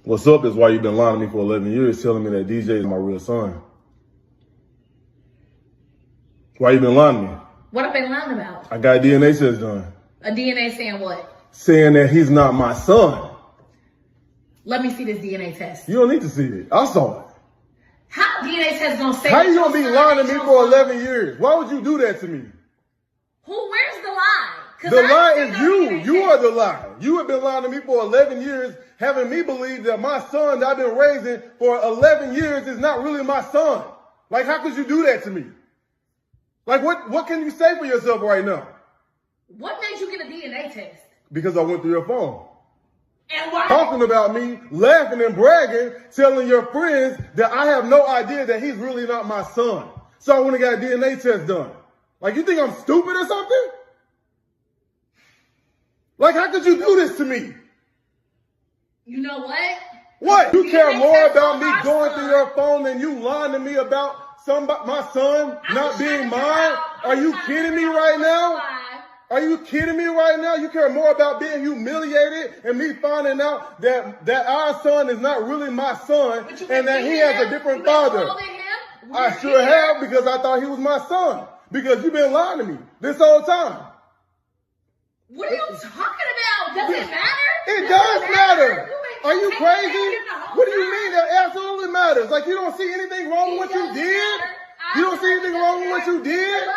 What's up is why you've been lying to me for 11 years, telling me that DJ is my real son. Why you been lying to me? What have I been lying about? I got a DNA test done. A DNA saying what? Saying that he's not my son. Let me see this DNA test. You don't need to see it. I saw it. How DNA test gonna say? How you gonna be lying to me for 11 years? Why would you do that to me? Where's the lie? The lie is you. You are the lie. You have been lying to me for 11 years, having me believe that my son that I've been raising for 11 years is not really my son. Like, how could you do that to me? Like, what can you say for yourself right now? What made you get a DNA test? Because I went through your phone. And why? Talking about me, laughing and bragging, telling your friends that I have no idea that he's really not my son. So I went and got a DNA test done. Like, you think I'm stupid or something? Like, how could you do this to me? You know what? What? You care DNA more test about on me my going son. through your phone than you lying to me about my son not being mine? Are you kidding me right now? Are you kidding me right now? You care more about being humiliated and me finding out that our son is not really my son and that he has a different father. I sure have, because I thought he was my son. Because you've been lying to me this whole time. What are you talking about? Does it matter? It does matter. Are you crazy? What do you mean? That absolutely matters. Like, you don't see anything wrong with what you did? You don't see anything wrong with what you did?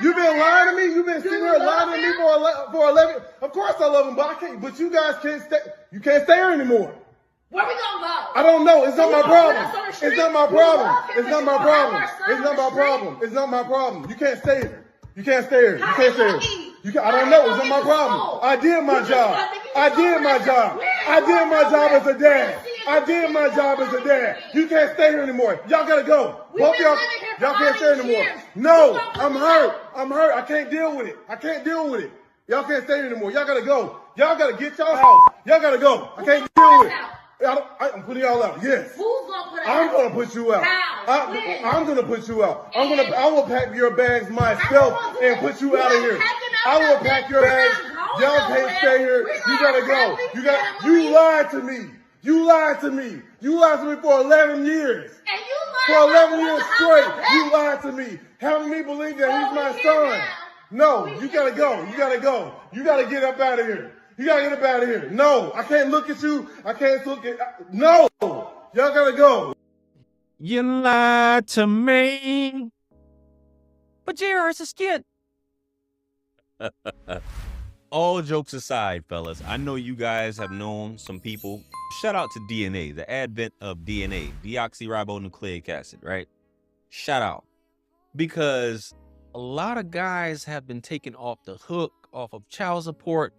You've been lying to me. You've been sitting here lying to me for 11. Of course I love him, but I can't. But you guys can't stay. You can't stay here anymore. Where we gonna go? I don't know. It's not my problem. It's not my problem. It's not my problem. It's not my problem. It's not my problem. You can't stay here. You can't stay here. You can't stay here. I don't know. It's not my problem. I did my job. I did my job. I did my job as a dad. I did my job as a dad. You can't stay here anymore. Y'all gotta go. Both y'all can't stay anymore. No, I'm hurt. I'm hurt. I can't deal with it. I can't deal with it. Y'all can't stay here anymore. Y'all gotta go. Y'all gotta get y'all house. Y'all gotta go. I can't deal with it. I'm putting y'all out. Yes. Who's gonna put I'm gonna put you out. I'm gonna put you out. I will pack your bags myself and put you out of here. I will pack your bags. Y'all can't stay here. You gotta go. You lied to me. You lied to me. You lied to me for 11 years. And you For 11 years straight, you lied to me, having me believe that he's my son. No, you gotta go. You gotta go. You gotta get up out of here. You gotta get up out of here. No, I can't look at you. I can't look at. No, y'all gotta go. You lied to me. But JR, it's a skit. All jokes aside, fellas, I know you guys have known some people. Shout out to DNA, the advent of DNA, deoxyribonucleic acid, right? Shout out. Because a lot of guys have been taken off the hook, off of child support,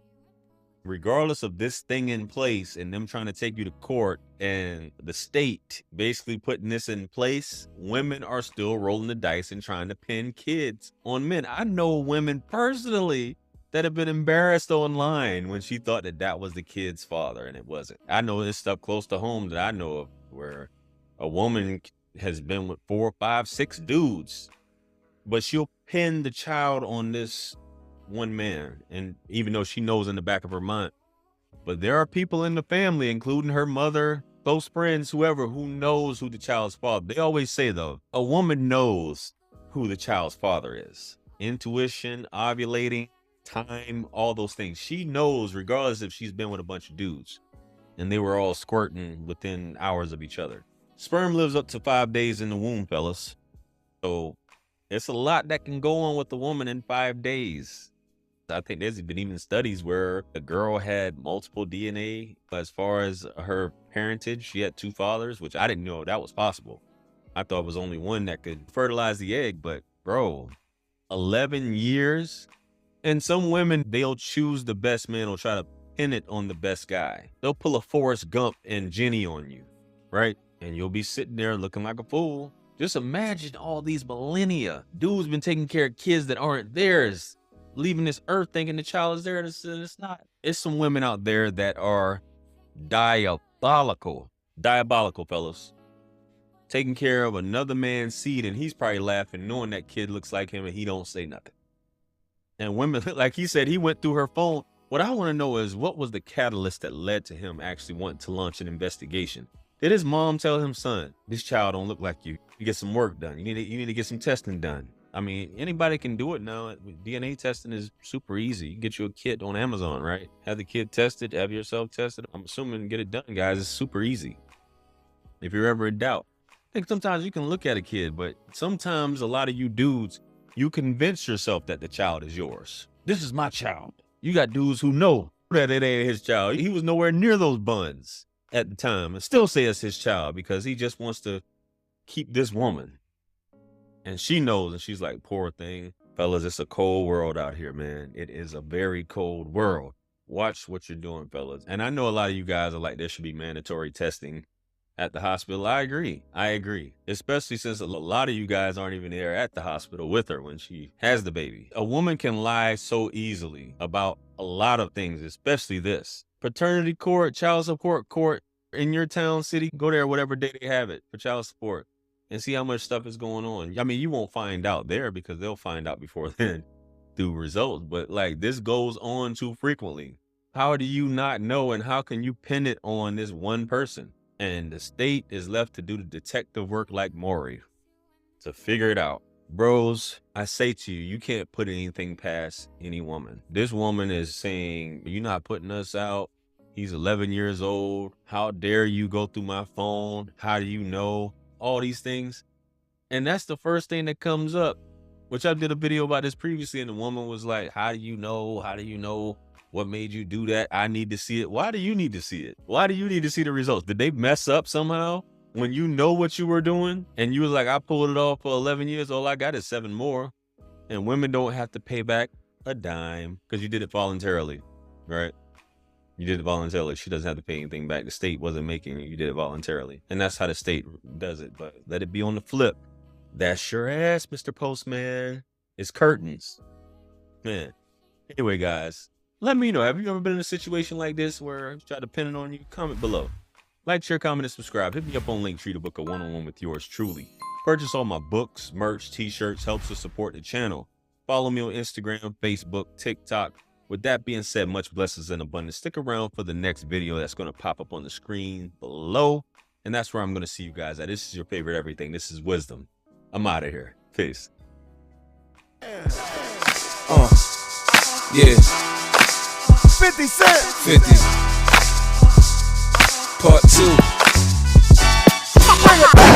regardless of this thing in place and them trying to take you to court and the state basically putting this in place. Women are still rolling the dice and trying to pin kids on men. I know women personally that have been embarrassed online when she thought that was the kid's father and it wasn't. I know this stuff close to home that I know of where a woman has been with 4, 5, 6 dudes, but she'll pin the child on this one man, and even though she knows in the back of her mind. But there are people in the family, including her mother, close friends, whoever, who knows who the child's father. They always say, though, a woman knows who the child's father is. Intuition, ovulating, time, all those things. She knows regardless if she's been with a bunch of dudes and they were all squirting within hours of each other. Sperm lives up to 5 days in the womb, fellas. So it's a lot that can go on with a woman in 5 days. I think there's been even studies where a girl had multiple DNA as far as her parentage. She had 2 fathers, which I didn't know that was possible. I thought it was only one that could fertilize the egg, but bro, 11 years. And some women, they'll choose the best man or try to pin it on the best guy. They'll pull a Forrest Gump and Jenny on you, right? And you'll be sitting there looking like a fool. Just imagine all these millennia. Dudes been taking care of kids that aren't theirs, leaving this earth thinking the child is there. It's not. It's some women out there that are diabolical, fellas, taking care of another man's seed, and he's probably laughing knowing that kid looks like him and he don't say nothing. And women, like he said, he went through her phone. What I want to know is, what was the catalyst that led to him actually wanting to launch an investigation? Did his mom tell him, son, this child don't look like you. You get some work done. You need to get some testing done. I mean, anybody can do it now. DNA testing is super easy. You can get you a kit on Amazon, right? Have the kid tested, have yourself tested. I'm assuming get it done, guys. It's super easy. If you're ever in doubt. I think sometimes you can look at a kid, but sometimes a lot of you dudes, you convince yourself that the child is yours. This is my child. You got dudes who know that it ain't his child. He was nowhere near those buns at the time and still say it's his child because he just wants to keep this woman. And she knows, and she's like, poor thing. Fellas, it's a cold world out here, man. It is a very cold world. Watch what you're doing, fellas. And I know a lot of you guys are like, there should be mandatory testing at the hospital. I agree. Especially since a lot of you guys aren't even there at the hospital with her when she has the baby. A woman can lie so easily about a lot of things, especially this. Paternity court, child support court in your town, city, go there whatever day they have it for child support and see how much stuff is going on. I mean, you won't find out there because they'll find out before then through results, but like this goes on too frequently. How do you not know, and how can you pin it on this one person? And the state is left to do the detective work like Maury to figure it out. Bros, I say to you, you can't put anything past any woman. This woman is saying, you're not putting us out. He's 11 years old. How dare you go through my phone? How do you know? All these things. And that's the first thing that comes up, which I did a video about this previously. And the woman was like, how do you know? How do you know? What made you do that? I need to see it. Why do you need to see it? Why do you need to see the results? Did they mess up somehow when you know what you were doing? And you was like, I pulled it off for 11 years. All I got is 7 more. And women don't have to pay back a dime because you did it voluntarily, right? You did it voluntarily. She doesn't have to pay anything back. The state wasn't making it. You did it voluntarily. And that's how the state does it. But let it be on the flip. That's your ass, Mr. Postman. It's curtains. Man. Anyway, guys. Let me know, have you ever been in a situation like this where I try to pin it on you? Comment below. Like, share, comment, and subscribe. Hit me up on Linktree to book a one-on-one with yours truly. Purchase all my books, merch, t-shirts, helps to support the channel. Follow me on Instagram, Facebook, TikTok. With that being said, much blessings and abundance. Stick around for the next video that's going to pop up on the screen below. And that's where I'm going to see you guys at. This is your favorite everything. This is Wisdom. I'm out of here. Peace. Yeah. 50 Cent. 50. Part 2. Bring it back.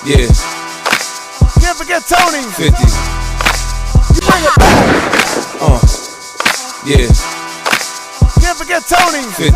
Yeah. Can't forget Tony. 50. You bring it back. Yeah. Can't forget Tony. 50.